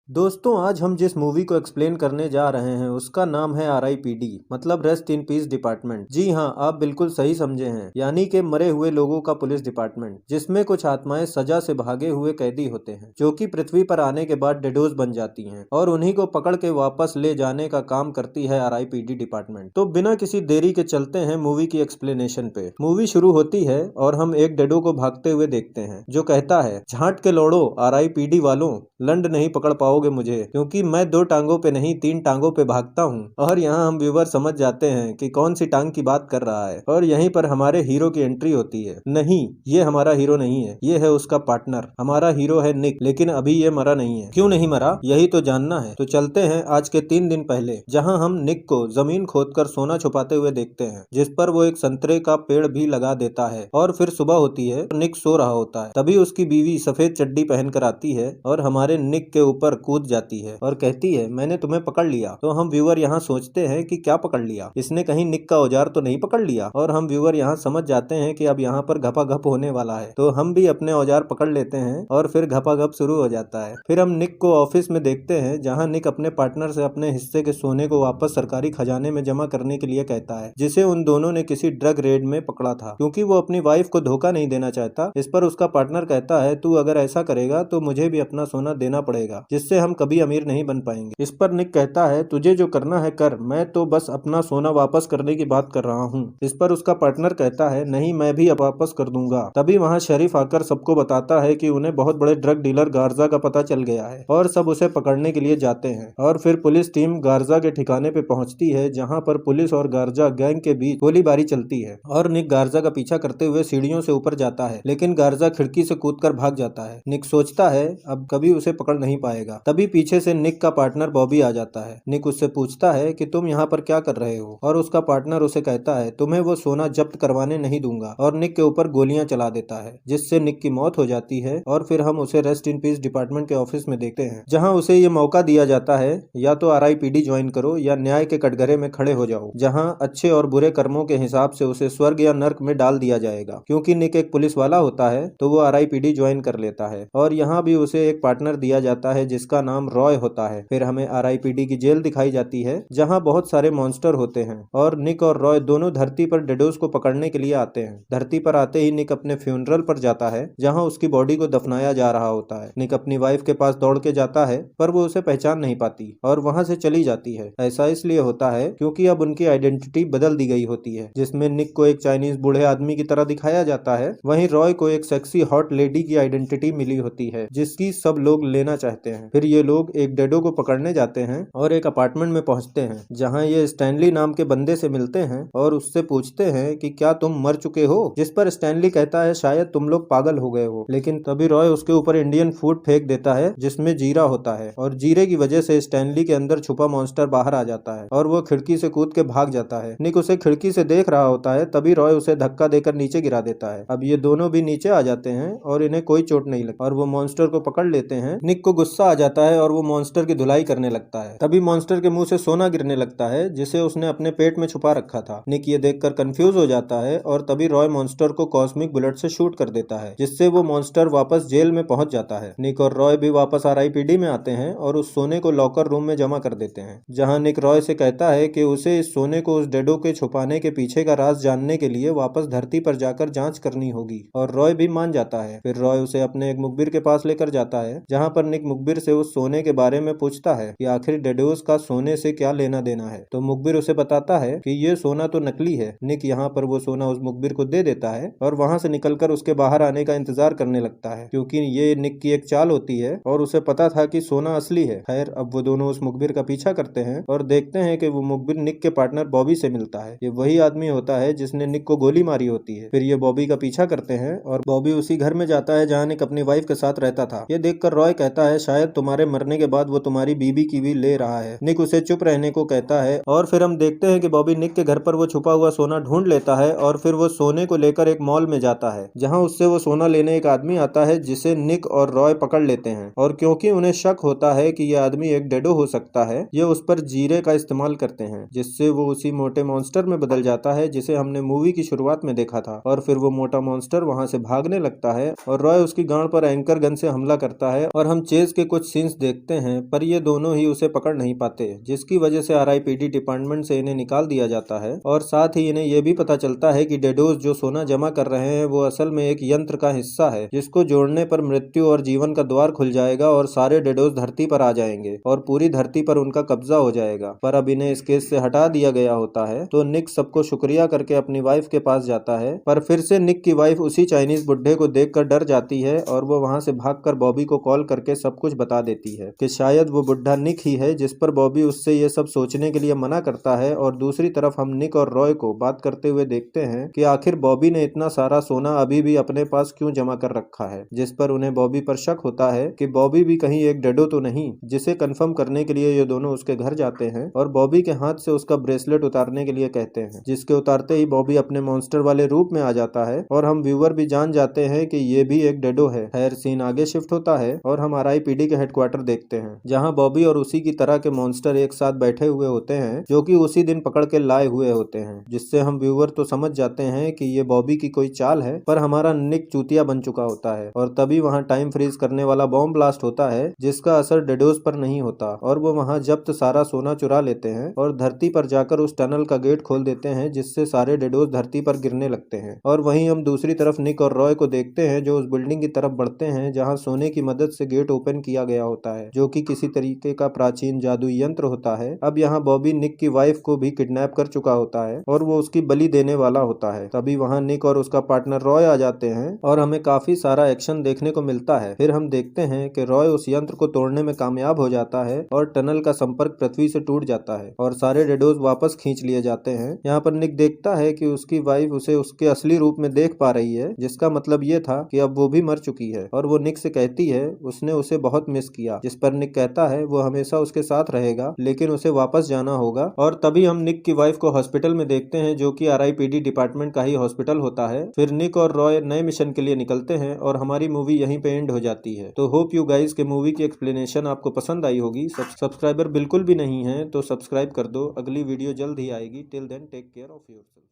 दोस्तों आज हम जिस मूवी को एक्सप्लेन करने जा रहे हैं उसका नाम है RIPD मतलब रेस्ट इन पीस डिपार्टमेंट। जी हाँ, आप बिल्कुल सही समझे हैं, यानी कि मरे हुए लोगों का पुलिस डिपार्टमेंट, जिसमें कुछ आत्माएं सजा से भागे हुए कैदी होते हैं जो कि पृथ्वी पर आने के बाद डेडोज बन जाती हैं और उन्हीं को पकड़ के वापस ले जाने का काम करती है RIPD डिपार्टमेंट। तो बिना किसी देरी के चलते हैं मूवी की एक्सप्लेनेशन पे। मूवी शुरू होती है और हम एक डेडो को भागते हुए देखते हैं जो कहता है, झांट के लौड़ो RIPD वालों, लंड नहीं पकड़ पाओगे मुझे, क्योंकि मैं 2 टांगों पे नहीं 3 टांगों पे भागता हूँ। और यहाँ हम व्यूवर समझ जाते हैं कि कौन सी टांग की बात कर रहा है और यहीं पर हमारे हीरो की एंट्री होती है। नहीं, ये हमारा हीरो नहीं है, ये है उसका पार्टनर। हमारा हीरो है निक, लेकिन अभी ये मरा नहीं है। क्यों नहीं मरा, यही तो जानना है। तो चलते हैं आज के 3 दिन पहले, जहाँ हम निक को जमीन खोदकर सोना छुपाते हुए देखते हैं, जिस पर वो एक संतरे का पेड़ भी लगा देता है। और फिर सुबह होती है, निक सो रहा होता है। तभी उसकी बीवी सफेद चड्डी पहनकर आती है और हमारे निक के ऊपर कूद जाती है और कहती है, मैंने तुम्हें पकड़ लिया। तो हम व्यूअर यहाँ सोचते हैं कि क्या पकड़ लिया, इसने कहीं निक का औजार तो नहीं पकड़ लिया। और हम व्यूअर यहाँ समझ जाते हैं कि अब यहाँ पर घपाघप होने वाला है। तो हम भी अपने औजार पकड़ लेते हैं और फिर घपाघप शुरू हो जाता है। फिर हम निक को ऑफिस में देखते हैं, जहाँ निक अपने पार्टनर से अपने हिस्से के सोने को वापस सरकारी खजाने में जमा करने के लिए कहता है, जिसे उन दोनों ने किसी ड्रग रेड में पकड़ा था, क्योंकि वो अपनी वाइफ को धोखा नहीं देना चाहता। इस पर उसका पार्टनर कहता है, तू अगर ऐसा करेगा तो मुझे भी अपना सोना देना पड़ेगा, जिससे हम कभी अमीर नहीं बन पाएंगे। इस पर निक कहता है, तुझे जो करना है कर, मैं तो बस अपना सोना वापस करने की बात कर रहा हूँ। इस पर उसका पार्टनर कहता है, नहीं, मैं भी अब वापस कर दूंगा। तभी वहाँ शरीफ आकर सबको बताता है कि उन्हें बहुत बड़े ड्रग डीलर गार्जा का पता चल गया है और सब उसे पकड़ने के लिए जाते हैं। और फिर पुलिस टीम गार्जा के ठिकाने पे पहुंचती है, जहाँ पर पुलिस और गार्जा गैंग के बीच गोलीबारी चलती है और निक गार्जा का पीछा करते हुए सीढ़ियों से ऊपर जाता है, लेकिन गार्जा खिड़की से कूदकर भाग जाता है। निक सोचता है अब कभी उसे पकड़ नहीं पाएगा। तभी पीछे से निक का पार्टनर बॉबी आ जाता है। निक उससे पूछता है कि तुम यहाँ पर क्या कर रहे हो, और उसका पार्टनर उसे कहता है, तुम्हें वो सोना जब्त करवाने नहीं दूंगा, और निक के ऊपर गोलियां चला देता है, जिससे निक की मौत हो जाती है। और फिर हम उसे रेस्ट इन पीस डिपार्टमेंट के ऑफिस में देखते हैं, जहाँ उसे ये मौका दिया जाता है, या तो RIPD ज्वाइन करो या न्याय के कटघरे में खड़े हो जाओ, जहाँ अच्छे और बुरे कर्मों के हिसाब से उसे स्वर्ग या नर्क में डाल दिया जाएगा। क्योंकि निक एक पुलिस वाला होता है तो वो RIPD ज्वाइन कर लेता है, और यहाँ भी उसे एक पार्टनर दिया जाता है जिसका नाम रॉय होता है। फिर हमें RIPD की जेल दिखाई जाती है, जहाँ बहुत सारे मॉन्स्टर होते हैं, और निक और रॉय दोनों धरती पर डेडोस को पकड़ने के लिए आते हैं। धरती पर आते ही निक अपने फ्यूनरल पर जाता है, जहाँ उसकी बॉडी को दफनाया जा रहा होता है। निक अपनी वाइफ के पास दौड़ के जाता है, पर वो उसे पहचान नहीं पाती और वहाँ से चली जाती है। ऐसा इसलिए होता है क्योंकि अब उनकी आइडेंटिटी बदल दी गई होती है, जिसमें निक को एक चाइनीज बूढ़े आदमी की तरह दिखाया जाता है, वहीं रॉय को एक सेक्सी हॉट लेडी की आइडेंटिटी मिली होती है, जिसकी सब लोग लेना चाहते हैं। फिर ये लोग एक डेडो को पकड़ने जाते हैं और एक अपार्टमेंट में पहुंचते हैं, जहां ये स्टैनली नाम के बंदे से मिलते हैं और उससे पूछते हैं कि क्या तुम मर चुके हो, जिस पर स्टैनली कहता है, शायद तुम लोग पागल हो गए हो। लेकिन तभी रॉय उसके ऊपर इंडियन फूड फेंक देता है, जिसमें जीरा होता है, और जीरे की वजह से स्टैनली के अंदर छुपा मॉन्स्टर बाहर आ जाता है और वो खिड़की से कूद के भाग जाता है। निक उसे खिड़की से देख रहा होता है, तभी रॉय उसे धक्का देकर नीचे गिरा देता है। अब ये दोनों भी नीचे आ जाते हैं और इन्हें कोई चोट नहीं लगती और वो मॉन्स्टर को पकड़ लेते हैं। निक को गुस्सा आ जाता है और वो मॉन्स्टर की धुलाई करने लगता है। तभी मॉन्स्टर के मुंह से सोना गिरने लगता है, जिसे उसने अपने पेट में छुपा रखा था। निक ये देखकर कंफ्यूज हो जाता है और तभी रॉय मॉन्स्टर को कॉस्मिक बुलेट से शूट कर देता है, जिससे वो मॉन्स्टर वापस जेल में पहुंच जाता है। निक और रॉय भी वापस RIPD में आते हैं और उस सोने को लॉकर रूम में जमा कर देते हैं, जहां निक रॉय से कहता है कि उसे इस सोने को उस डेडो के छुपाने के पीछे का राज जानने के लिए वापस धरती पर जाकर जांच करनी होगी, और रॉय भी मान जाता है। फिर रॉय उसे अपने एक मुखबिर के पास लेकर जाता है, जहाँ पर निक मुखबिर से उस सोने के बारे में पूछता है कि आखिर डेडोस का सोने से क्या लेना देना है। तो मुखबिर उसे बताता है कि ये सोना तो नकली है। निक यहाँ पर वो सोना उस मुखबिर को दे देता है और वहाँ से निकलकर उसके बाहर आने का इंतजार करने लगता है, क्योंकि ये निक की एक चाल होती है और उसे पता था कि सोना असली है। खैर, अब वो दोनों उस मुखबिर का पीछा करते हैं और देखते हैं कि वो मुखबिर निक के पार्टनर बॉबी से मिलता है। ये वही आदमी होता है जिसने निक को गोली मारी होती है। फिर ये बॉबी का पीछा करते हैं और बॉबी उसी घर में जाता है जहाँ निक अपनी वाइफ के साथ रहता था। ये देखकर रॉय कहता है, शायद तुम्हारे मरने के बाद वो तुम्हारी बीबी की भी ले रहा है। निक उसे चुप रहने को कहता है और फिर हम देखते हैं कि बॉबी निक के घर पर वो छुपा हुआ सोना ढूंढ लेता है और फिर वो सोने को लेकर एक मॉल में जाता है, जहाँ उससे वो सोना लेने एक आदमी आता है, जिसे निक और रॉय पकड़ लेते हैं। और क्योंकि उन्हें शक होता है कि यह आदमी एक डेडो हो सकता है, ये उस पर जीरे का इस्तेमाल करते हैं, जिससे वो उसी मोटे मॉन्स्टर में बदल जाता है जिसे हमने मूवी की शुरुआत में देखा था। और फिर वो मोटा मॉन्स्टर वहाँ से भागने लगता है और रॉय उसकी गांड पर एंकर गन से हमला करता है और हम चेज के कुछ सीन्स देखते हैं, पर ये दोनों ही उसे पकड़ नहीं पाते, जिसकी वजह से RIPD डिपार्टमेंट से इन्हें निकाल दिया जाता है। और साथ ही इन्हें यह भी पता चलता है कि डेडोस जो सोना जमा कर रहे हैं वो असल में एक यंत्र का हिस्सा है, जिसको जोड़ने पर मृत्यु और जीवन का द्वार खुल जाएगा और सारे डेडोस धरती पर आ जाएंगे और पूरी धरती पर उनका कब्जा हो जाएगा। पर अब इन्हें इस केस से हटा दिया गया होता है, तो निक सबको शुक्रिया करके अपनी वाइफ के पास जाता है। पर फिर से निक की वाइफ उसी चाइनीज बुड्ढे को देखकर डर जाती है और वो वहां से भागकर बॉबी को कॉल करके सब कुछ बता देती है कि शायद वो बुड्ढा निक ही है, जिस पर बॉबी उससे ये सब सोचने के लिए मना करता है। और दूसरी तरफ हम निक और रॉय को बात करते हुए देखते हैं कि आखिर बॉबी ने इतना सारा सोना अभी भी अपने पास क्यों जमा कर रखा है, जिस पर उन्हें बॉबी पर शक होता है कि बॉबी भी कहीं एक डेडो तो नहीं। जिसे कंफर्म करने के लिए ये दोनों उसके घर जाते हैं और बॉबी के हाथ से उसका ब्रेसलेट उतारने के लिए कहते हैं, जिसके उतारते ही बॉबी अपने मॉन्स्टर वाले रूप में आ जाता है और हम व्यूअर भी जान जाते हैं कि ये भी एक डेडो है। खैर सीन आगे शिफ्ट होता है और हम RIPD के हेडक्वार्टर देखते हैं, जहां बॉबी और उसी की तरह के मॉन्स्टर एक साथ बैठे हुए होते हैं, जो कि उसी दिन पकड़ के लाए हुए होते हैं। जिससे हम व्यूअर तो समझ जाते हैं कि ये बॉबी की कोई चाल है, पर हमारा निक चूतिया बन चुका होता है। और तभी वहां टाइम फ्रीज करने वाला बॉम्ब ब्लास्ट होता है, जिसका असर डेडोस पर नहीं होता और वो वहां जब्त सारा सोना चुरा लेते हैं और धरती पर जाकर उस टनल का गेट खोल देते हैं, जिससे सारे डेडोस धरती पर गिरने लगते हैं। और वहीं हम दूसरी तरफ निक और रॉय को देखते हैं, जो उस बिल्डिंग की तरफ बढ़ते हैं जहां सोने की मदद से गेट ओपन किया गया होता है, जो कि किसी तरीके का प्राचीन जादुई यंत्र होता है। अब यहाँ बॉबी निक की वाइफ को भी किडनैप कर चुका होता है और वो उसकी बलि देने वाला होता है। तभी वहाँ निक और उसका पार्टनर रॉय आ जाते हैं और हमें काफी सारा एक्शन देखने को मिलता है। फिर हम देखते हैं कि रॉय उस यंत्र को तोड़ने में कामयाब हो जाता है और टनल का संपर्क पृथ्वी से टूट जाता है और सारे डेडोस वापस खींच लिए जाते हैं। यहाँ पर निक देखता है कि उसकी वाइफ उसे उसके असली रूप में देख पा रही है, जिसका मतलब ये था कि अब वो भी मर चुकी है। और वो निक से कहती है उसने उसे बहुत मिस किया, जिस पर निक कहता है वो हमेशा उसके साथ रहेगा, लेकिन उसे वापस जाना होगा। और तभी हम निक की वाइफ को हॉस्पिटल में देखते हैं, जो कि RIPD डिपार्टमेंट का ही हॉस्पिटल होता है। फिर निक और रॉय नए मिशन के लिए निकलते हैं और हमारी मूवी यहीं पे एंड हो जाती है। तो होप यू गाइस के मूवी की एक्सप्लेनेशन आपको पसंद आई होगी। सब्सक्राइबर बिल्कुल भी नहीं है तो सब्सक्राइब कर दो, अगली वीडियो जल्द ही आएगी। Till then take care of yourself.